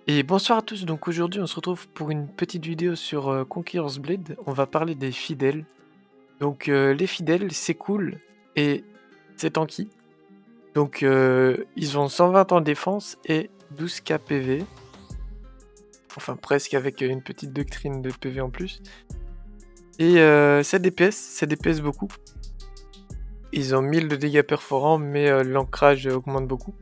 Et bonsoir à tous, donc aujourd'hui on se retrouve pour une petite vidéo sur Conqueror's Blade. On va parler des fidèles. Donc les fidèles c'est cool et c'est tanky. Donc ils ont 120 en défense et 12k PV. Enfin presque avec une petite doctrine de PV en plus. Et ça DPS beaucoup. Ils ont 1000 de dégâts perforants mais l'ancrage augmente beaucoup.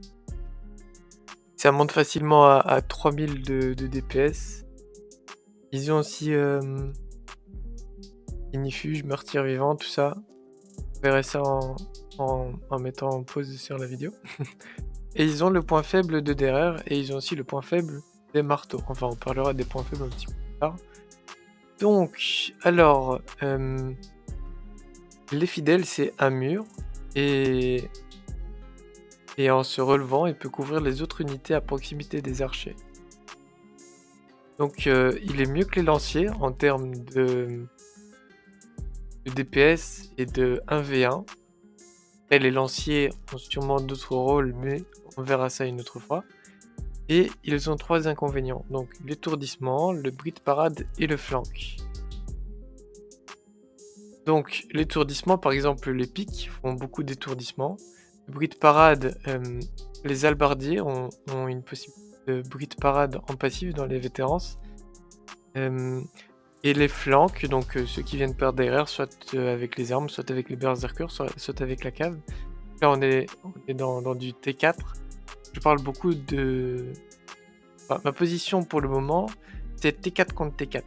Ça monte facilement à 3000 de DPS. Ils ont aussi Ignifuge, Meurtrière Vivant, tout ça. Vous verrez ça en mettant en pause sur la vidéo. Et ils ont le point faible de derrière et ils ont aussi le point faible des marteaux. Enfin, on parlera des points faibles un petit peu plus tard. Donc, alors, les fidèles, c'est un mur et en se relevant, il peut couvrir les autres unités à proximité des archers. Donc, il est mieux que les lanciers en termes de DPS et de 1v1. Et les lanciers ont sûrement d'autres rôles, mais on verra ça une autre fois. Et ils ont 3 inconvénients, donc l'étourdissement, le bris de parade et le flank. Donc l'étourdissement, par exemple les piques font beaucoup d'étourdissement. Le bris de parade, les halbardiers ont une possibilité de bris de parade en passif dans les vétérances. Et les flanks, donc ceux qui viennent par derrière, soit avec les armes, soit avec les berserkers, soit avec la cave. Là on est dans du T4. Je parle beaucoup de... Enfin, ma position pour le moment, c'est T4 contre T4.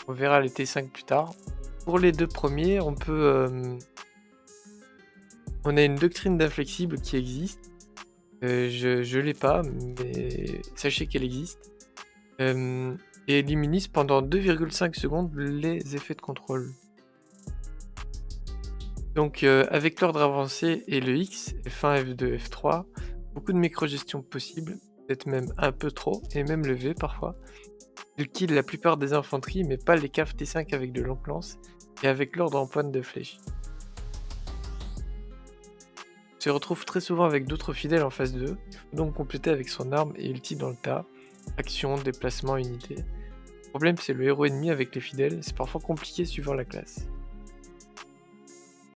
On verra les T5 plus tard. Pour les deux premiers, on a une doctrine d'inflexible qui existe. Je l'ai pas, mais sachez qu'elle existe. Et elle immunise pendant 2,5 secondes les effets de contrôle. Donc avec l'ordre avancé et le X, F1, F2, F3, beaucoup de micro-gestion possible, peut-être même un peu trop, et même le V parfois. Il kill la plupart des infanteries, mais pas les caves T5 avec de longues lances, et avec l'ordre en pointe de flèche. Il se retrouve très souvent avec d'autres fidèles en phase 2, il faut donc compléter avec son arme et ulti dans le tas, action, déplacement, unité. Le problème c'est le héros ennemi avec les fidèles, c'est parfois compliqué suivant la classe.